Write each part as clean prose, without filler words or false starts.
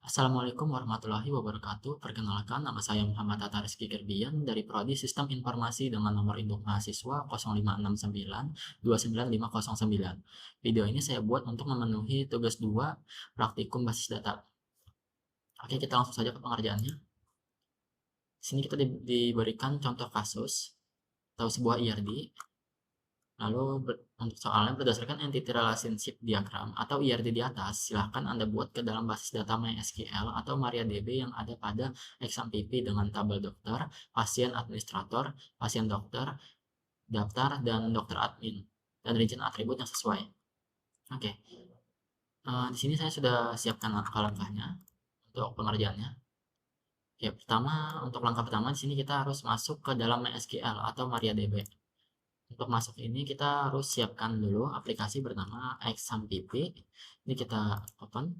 Assalamualaikum warahmatullahi wabarakatuh. Perkenalkan, nama saya Muhammad Hatta Rizky Gerbian dari Prodi Sistem Informasi dengan nomor induk mahasiswa 0569 Video ini saya buat untuk memenuhi tugas 2 praktikum basis data. Oke, kita langsung saja ke pengerjaannya. Sini kita diberikan contoh kasus atau sebuah IRD. Lalu untuk soalnya berdasarkan entity relationship diagram atau IRD di atas, silahkan Anda buat ke dalam basis data MySQL atau MariaDB yang ada pada XAMPP dengan tabel dokter, pasien administrator, pasien dokter, daftar, dan dokter admin, dan region atribut yang sesuai. Oke, di sini saya sudah siapkan langkah-langkahnya untuk pengerjaannya. Oke, untuk langkah pertama di sini kita harus masuk ke dalam MySQL atau MariaDB. Untuk masuk ini kita harus siapkan dulu aplikasi bernama XAMPP. Ini kita open.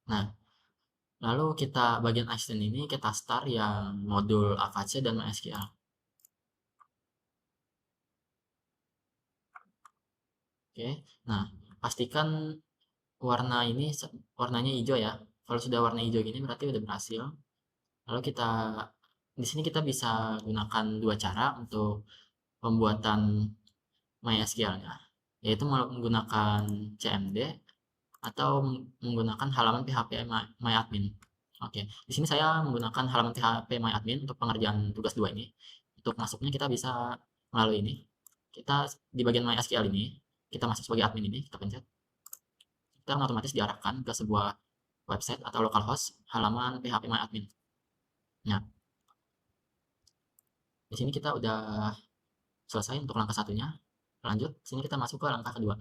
Nah, lalu kita bagian action ini kita start yang modul AKC dan MySQL. Oke, nah pastikan warnanya hijau ya. Kalau sudah warna hijau gini berarti udah berhasil. Lalu di sini kita bisa gunakan dua cara untuk pembuatan MySQL-nya, yaitu menggunakan CMD atau menggunakan halaman PHP MyAdmin. Oke, di sini saya menggunakan halaman PHP MyAdmin untuk pengerjaan tugas 2 ini. Untuk masuknya kita bisa melalui ini. Kita di bagian MySQL ini, kita masuk sebagai admin ini, kita pencet. Kita otomatis diarahkan ke sebuah website atau localhost halaman PHP MyAdmin. Nah, di sini kita udah selesai untuk langkah satunya. Lanjut, sini kita masuk ke langkah kedua.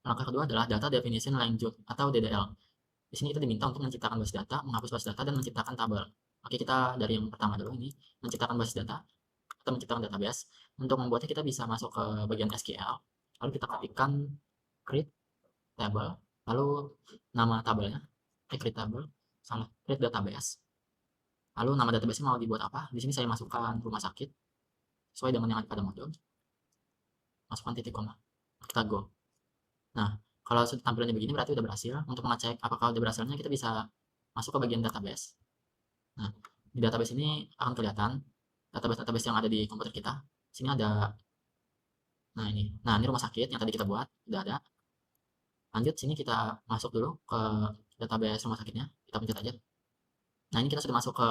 Langkah kedua adalah Data Definition Language atau DDL. Di sini kita diminta untuk menciptakan basis data, menghapus basis data, dan menciptakan tabel. Oke, kita dari yang pertama dulu ini, menciptakan basis data atau menciptakan database. Untuk membuatnya kita bisa masuk ke bagian SQL, lalu kita ketikkan create table, lalu nama tabelnya, create table, salah, create database. Lalu nama database mau dibuat apa? Di sini saya masukkan rumah sakit, sesuai dengan yang ada pada modul. Masukkan titik koma, kita go. Nah, kalau sudah tampilannya begini berarti udah berhasil. Untuk mengecek apakah udah berhasilnya kita bisa masuk ke bagian database. Nah, di database ini akan kelihatan database-database yang ada di komputer kita. Sini ada, nah ini rumah sakit yang tadi kita buat, udah ada. Lanjut, sini kita masuk dulu ke database rumah sakitnya, kita pencet aja. Nah, ini kita sudah masuk ke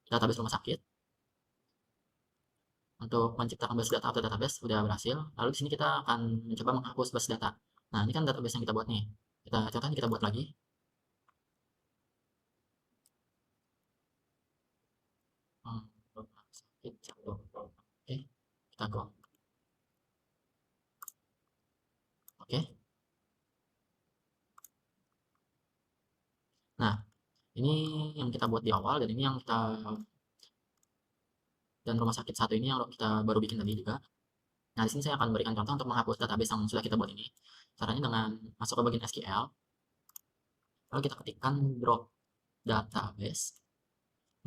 database rumah sakit. Untuk menciptakan basis data atau database sudah berhasil. Lalu di sini kita akan mencoba menghapus basis data. Nah, ini kan database yang kita buat nih. Contohnya kita buat lagi. Rumah sakit 1. Oke, kita go. Oke. Nah, ini yang kita buat di awal dan ini yang kita dan rumah sakit satu ini yang kita baru bikin tadi juga. Nah, di sini saya akan berikan contoh untuk menghapus database yang sudah kita buat ini. Caranya dengan masuk ke bagian SQL, lalu kita ketikkan drop database.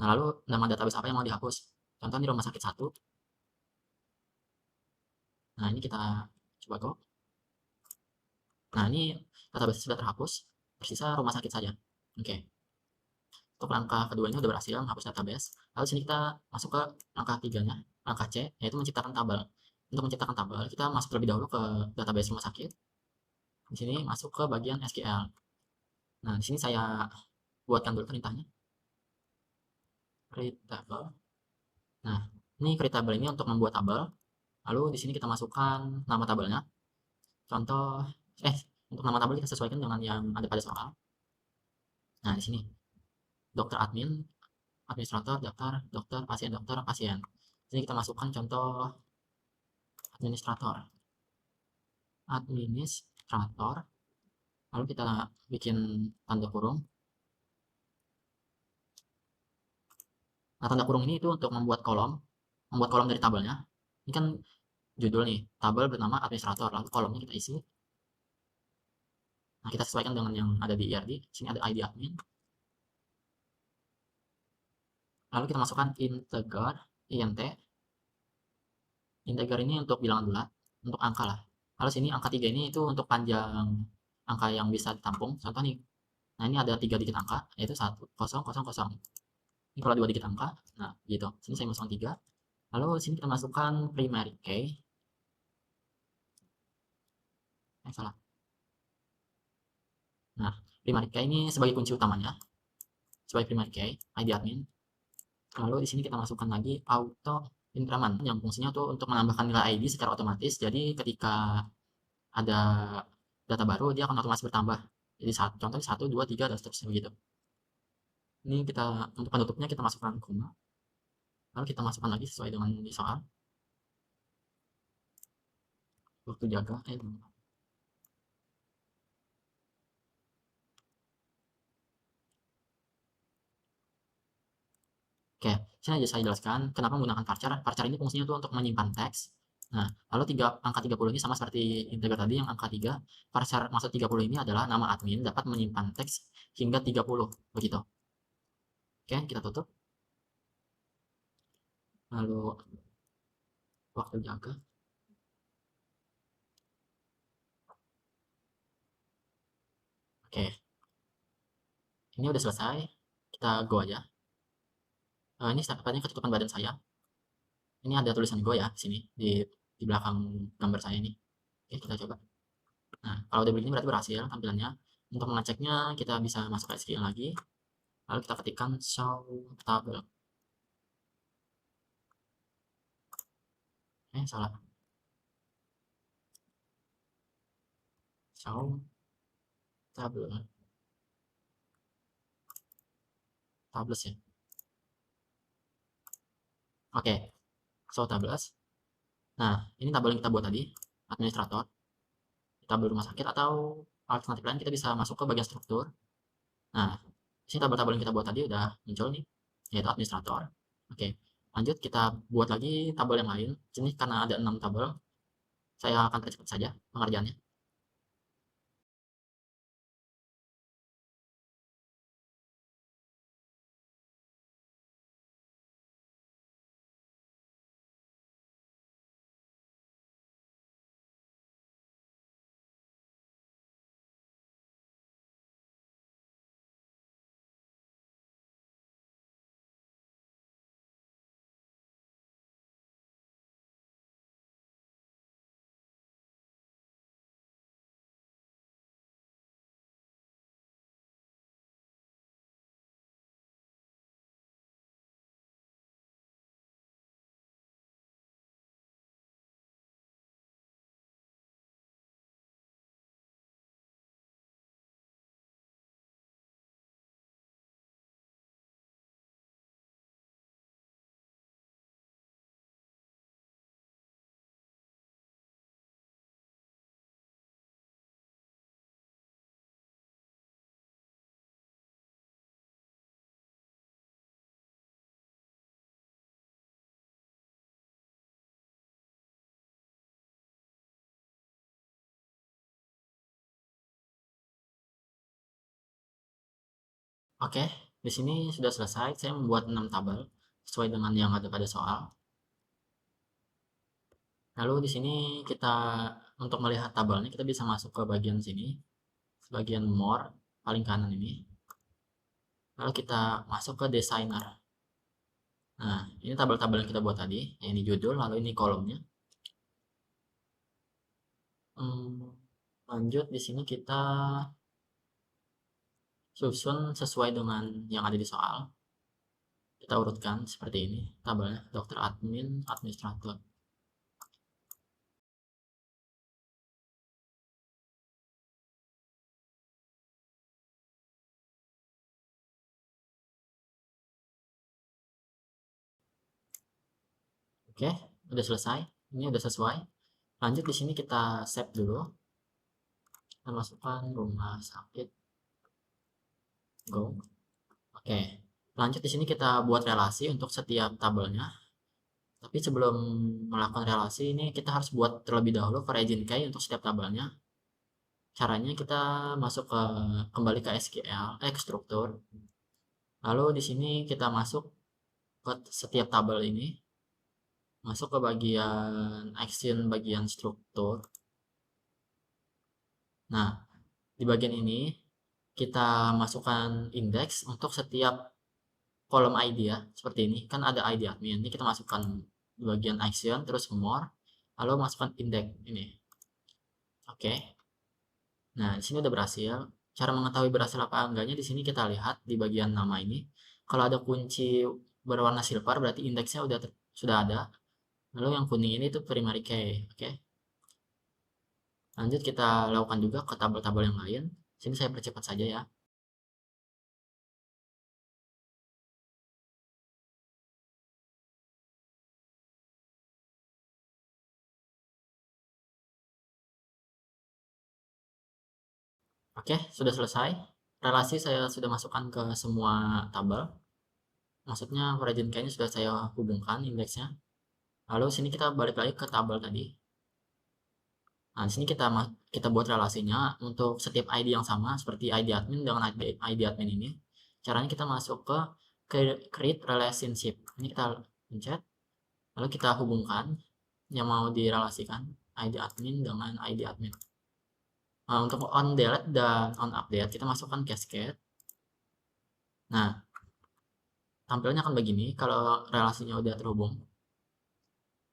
Nah, lalu nama database apa yang mau dihapus? Contoh ini rumah sakit satu. Nah, ini kita coba go. Nah, ini database sudah terhapus, tersisa rumah sakit saja. Oke. Untuk langkah keduanya udah berhasil menghapus database. Lalu sini kita masuk ke langkah tiganya, langkah C, yaitu menciptakan tabel. Untuk menciptakan tabel, kita masuk terlebih dahulu ke database rumah sakit. Di sini masuk ke bagian SQL. Nah, di sini saya buatkan dulu perintahnya. Create table. Nah, ini create table ini untuk membuat tabel. Lalu di sini kita masukkan nama tabelnya. Contoh, untuk nama tabel kita sesuaikan dengan yang ada pada soal. Nah, di sini dokter admin, administrator, daftar, dokter, pasien. Di sini kita masukkan contoh administrator. Administrator. Lalu kita bikin tanda kurung. Nah, tanda kurung ini itu untuk membuat kolom dari tabelnya. Ini kan judul nih, tabel bernama administrator, lalu kolomnya kita isi. Nah, kita sesuaikan dengan yang ada di IRD. Sini ada ID admin. Lalu kita masukkan integer, int. Integer ini untuk bilangan bulat, untuk angka lah. Lalu sini angka 3 ini itu untuk panjang angka yang bisa ditampung. Contoh nih, Nah, ini ada 3 digit angka, yaitu 1, 0, 0, 0. Ini kalau 2 digit angka, nah gitu. Sini saya masukkan 3. Lalu sini kita masukkan primary key. Salah. Nah, primary key ini sebagai kunci utamanya, sebagai primary key, ID admin. Lalu di sini kita masukkan lagi auto increment yang fungsinya tuh untuk menambahkan nilai ID secara otomatis. Jadi ketika ada data baru, dia akan otomatis bertambah. Jadi contohnya 1, 2, 3, dan seterusnya begitu. Ini kita untuk penutupnya kita masukkan koma. Lalu kita masukkan lagi sesuai dengan di soal. Waktu jaga, Oke, sini aja saya jelaskan kenapa menggunakan varchar. Varchar ini fungsinya tuh untuk menyimpan teks. Nah, lalu angka 30 ini sama seperti integer tadi yang angka 3. Varchar maksud 30 ini adalah nama admin dapat menyimpan teks hingga 30, begitu. Oke, kita tutup. Lalu waktu jaga. Oke, ini udah selesai. Kita go aja. Ini tepatnya ketutupan badan saya. Ini ada tulisan go ya di sini di belakang gambar saya ini. Oke, kita coba. Nah, kalau udah begini berarti berhasil tampilannya. Untuk mengeceknya kita bisa masuk ke SQL lagi. Lalu kita ketikkan show table. Salah. Show table. Tables ya. Oke, show tables. Nah, ini tabel yang kita buat tadi, administrator. Tabel rumah sakit atau alternatif lain kita bisa masuk ke bagian struktur. Nah, di sini tabel-tabel yang kita buat tadi udah muncul nih, yaitu administrator. Oke, lanjut kita buat lagi tabel yang lain. Sini karena ada 6 tabel, saya akan percepat saja pengerjaannya. Oke, di sini sudah selesai. Saya membuat 6 tabel sesuai dengan yang ada pada soal. Lalu di sini kita untuk melihat tabelnya kita bisa masuk ke bagian sini, bagian more paling kanan ini. Lalu kita masuk ke designer. Nah, ini tabel-tabel yang kita buat tadi. Ini judul, lalu ini kolomnya. Lanjut di sini kita susun sesuai dengan yang ada di soal. Kita urutkan seperti ini tabelnya, dokter admin, administrator. Oke, udah selesai. Ini udah sesuai. Lanjut di sini kita save dulu. Kita masukkan rumah sakit. Go. Oke. Lanjut di sini kita buat relasi untuk setiap tabelnya. Tapi sebelum melakukan relasi ini kita harus buat terlebih dahulu origin key untuk setiap tabelnya. Caranya kita masuk kembali ke SQL, ke struktur. Lalu di sini kita masuk ke setiap tabel ini. Masuk ke bagian action, bagian struktur. Nah, di bagian ini kita masukkan indeks untuk setiap kolom ID ya, seperti ini. Kan ada ID admin, ini kita masukkan di bagian action, terus more, lalu masukkan indeks ini. Oke. Nah, di sini udah berhasil. Cara mengetahui berhasil apa enggaknya di sini kita lihat di bagian nama ini. Kalau ada kunci berwarna silver berarti indeksnya sudah ada. Lalu yang kuning ini tuh primary key, oke. Lanjut kita lakukan juga ke tabel-tabel yang lain. Sini saya percepat saja ya. Oke, sudah selesai. Relasi saya sudah masukkan ke semua tabel. Maksudnya origin key-nya sudah saya hubungkan indeksnya. Lalu sini kita balik lagi ke tabel tadi. Nah, di sini kita buat relasinya untuk setiap ID yang sama seperti ID admin dengan ID admin ini. Caranya kita masuk ke create relationship. Ini kita pencet, lalu kita hubungkan yang mau direlasikan ID admin dengan ID admin. Nah, untuk on delete dan on update kita masukkan cascade. Nah, tampilnya akan begini kalau relasinya udah terhubung.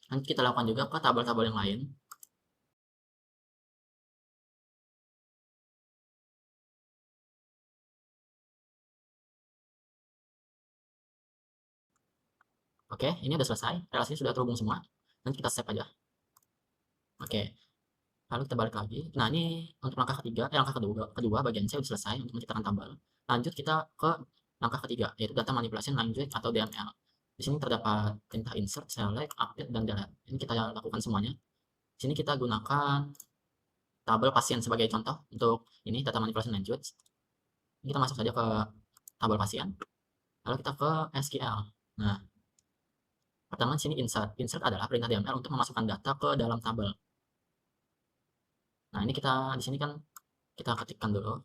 Nanti kita lakukan juga ke tabel-tabel yang lain. Oke, ini udah selesai. Relasinya sudah terhubung semua. Nanti kita save aja. Oke, lalu kita balik lagi. Nah, ini untuk langkah ketiga, langkah kedua bagian C sudah selesai untuk menciptakan tabel. Lanjut kita ke langkah ketiga, yaitu data manipulation language atau DML. Di sini terdapat perintah insert, select, update, dan delete. Ini kita lakukan semuanya. Di sini kita gunakan tabel pasien sebagai contoh untuk ini data manipulation language. Ini kita masuk saja ke tabel pasien. Lalu kita ke SQL. Nah, pertama di sini insert. Insert adalah perintah DML untuk memasukkan data ke dalam tabel. Nah, ini kita di sini kan kita ketikkan dulu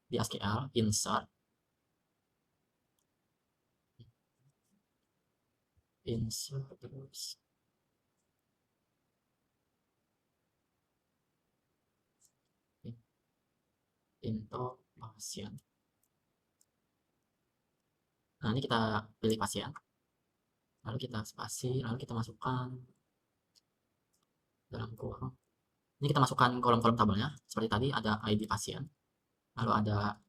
di SQL insert terus into pasien. Nah, ini kita pilih pasien, lalu kita spasi, lalu kita masukkan dalam kolom. Ini kita masukkan kolom-kolom tabelnya seperti tadi, ada ID pasien, lalu ada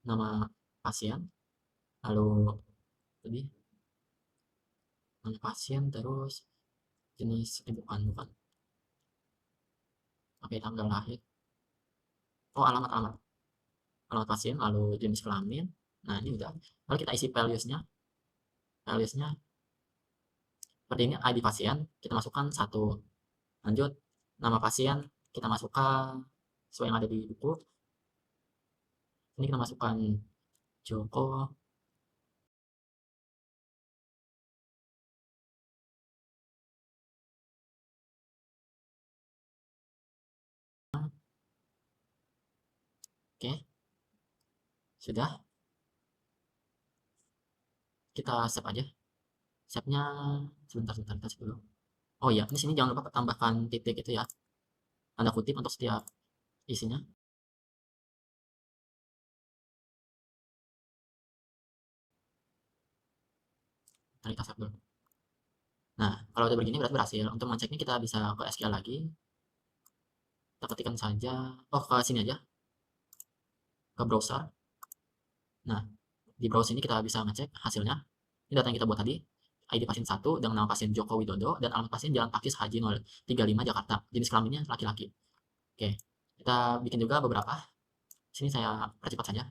nama pasien, lalu tadi nama pasien, terus jenis bukan oke, tanggal lahir, oh alamat pasien, lalu jenis kelamin. Nah, ini udah, lalu kita isi values-nya seperti ini. ID pasien kita masukkan 1, lanjut nama pasien kita masukkan sesuai yang ada di buku. Ini kita masukkan Joko. Oke, sudah, kita save aja. Save-nya sebentar kita save dulu. Oh iya, di sini jangan lupa tambahkan titik itu ya, tanda kutip untuk setiap isinya. Mari kita save dulu. Nah, kalau udah begini berarti berhasil. Untuk mengeceknya kita bisa ke SQL lagi. Kita ketikkan saja, oh ke sini aja, ke browser. Nah, di browser ini kita bisa ngecek hasilnya. Ini data yang kita buat tadi. ID pasien 1 dengan nama pasien Joko Widodo dan alamat pasien Jalan Pakis Haji 035 Jakarta. Jenis kelaminnya laki-laki. Oke, kita bikin juga beberapa. Sini saya percepat saja.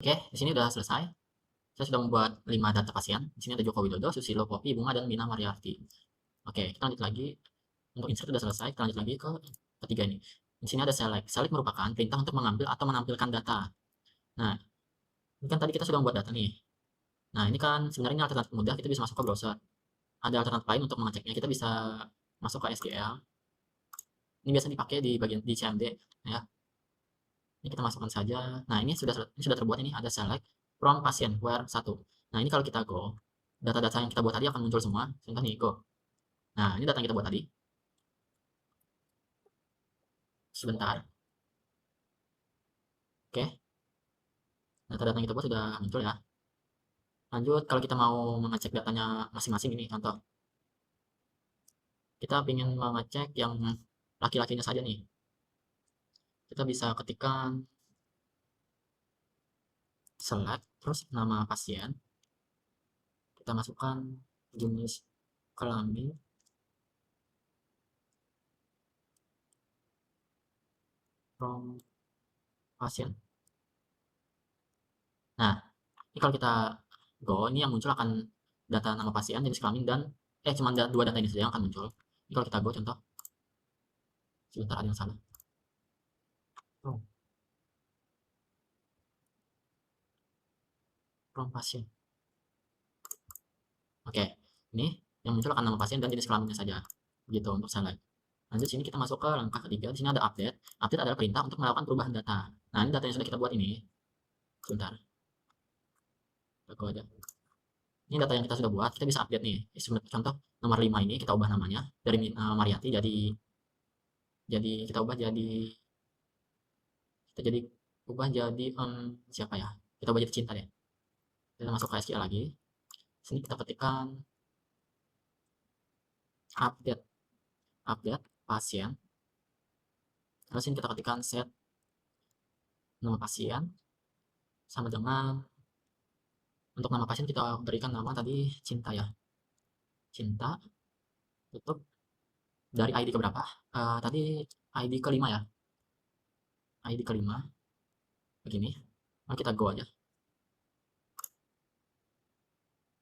Oke, di sini udah selesai. Saya sudah membuat 5 data pasien. Di sini ada Joko Widodo, Susilo, Poppy, Bunga, dan Mina Mariarti. Oke, kita lanjut lagi. Untuk insert sudah selesai, kita lanjut lagi ke ketiga ini. Di sini ada select. Select merupakan perintah untuk mengambil atau menampilkan data. Nah, ini kan tadi kita sudah membuat data nih. Nah, ini kan sebenarnya ini alternatif mudah, kita bisa masuk ke browser. Ada alternatif lain untuk mengeceknya, kita bisa masuk ke SQL. Ini biasa dipakai di bagian di CMD ya. Ini kita masukkan saja. Nah, ini sudah terbuat, ini ada select from pasien where 1. Nah, ini kalau kita go, data-data yang kita buat tadi akan muncul semua. Contoh nih, go. Nah, ini data yang kita buat tadi. Sebentar. Oke. Data-data yang kita buat sudah muncul ya. Lanjut, kalau kita mau mengecek datanya masing-masing ini, contoh. Kita ingin mengecek yang laki-lakinya saja nih. Kita bisa ketikkan select, terus nama pasien. Kita masukkan jenis kelamin, from pasien. Nah, ini kalau kita go, ini yang muncul akan data nama pasien, jenis kelamin, dan cuma dua data ini saja yang akan muncul. Ini kalau kita go, contoh, sebentar ada yang salah. From pasien. Oke, ini yang muncul akan nama pasien dan jenis kelaminnya saja. Begitu untuk select. Lanjut sini kita masuk ke langkah ketiga. Di sini ada update. Update adalah perintah untuk melakukan perubahan data. Nah, ini data yang sudah kita buat ini. Sebentar. Aku aja. Ini data yang kita sudah buat, kita bisa update nih. Contoh nomor 5 ini kita ubah namanya dari Mariati jadi kita ubah jadi siapa ya? Kita ubah jadi Cinta deh. Kita masuk ke SQL lagi. Sini kita ketikkan update pasien. Terus sini kita ketikkan set nama pasien sama dengan untuk nama pasien kita berikan nama tadi Cinta ya. Cinta, tutup dari ID keberapa? Tadi ID kelima ya. ID kelima. Begini. Nah, kita go aja.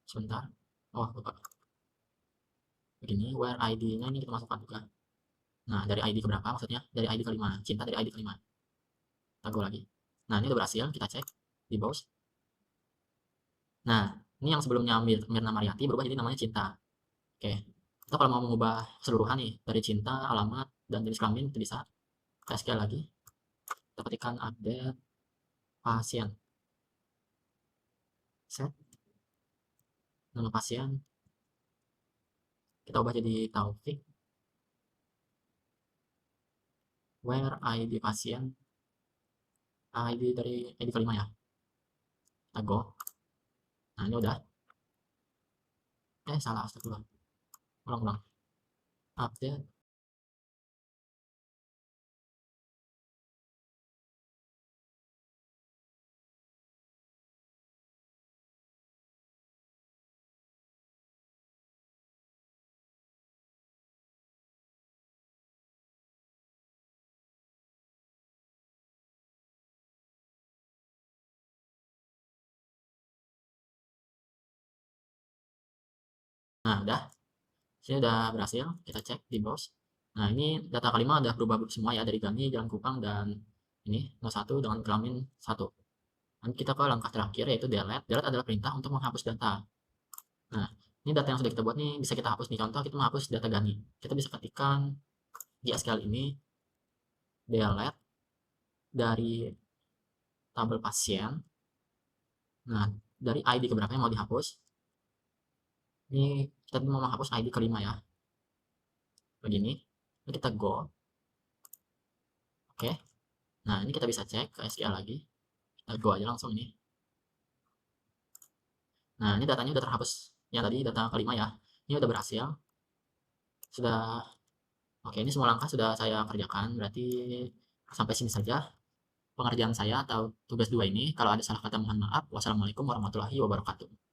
Sebentar. Oh, lupa. Begini, where ID-nya ini kita masukkan juga. Nah, dari ID keberapa maksudnya? Dari ID kelima. Cinta dari ID kelima. Kita go lagi. Nah, ini udah berhasil. Kita cek di browse. Nah, ini yang sebelumnya Mirna Mariati berubah jadi namanya Cinta. Oke. Kita kalau mau mengubah keseluruhan nih, dari Cinta, alamat, dan jenis kelamin, itu bisa. Kita sekali lagi. Kita ketikkan update pasien. Set. Nama pasien. Kita ubah jadi Taufik. Where ID pasien. ID dari ID kelima ya. Kita go. Nah, ini udah. Salah, astagfirullah. Ulang-ulang. Update. Nah, udah. Sini udah berhasil. Kita cek di browse. Nah, ini data kelima udah berubah semua ya, dari Gani, Jalan Kupang, dan ini 01 dengan kelamin 1. Nanti kita ke langkah terakhir yaitu delete. Delete adalah perintah untuk menghapus data. Nah, ini data yang sudah kita buat nih bisa kita hapus nih. Contoh kita menghapus data Gani. Kita bisa ketikkan di SQL ini delete dari tabel pasien. Nah, dari ID keberapa yang mau dihapus? Ini kita mau menghapus ID kelima ya. Begini. Ini kita go. Oke. Nah, ini kita bisa cek ke SQL lagi. Kita go aja langsung ini. Nah, ini datanya udah terhapus. Yang tadi data kelima ya. Ini udah berhasil. Sudah. Oke, ini semua langkah sudah saya kerjakan. Berarti sampai sini saja pengerjaan saya atau tugas 2 ini. Kalau ada salah kata mohon maaf. Wassalamualaikum warahmatullahi wabarakatuh.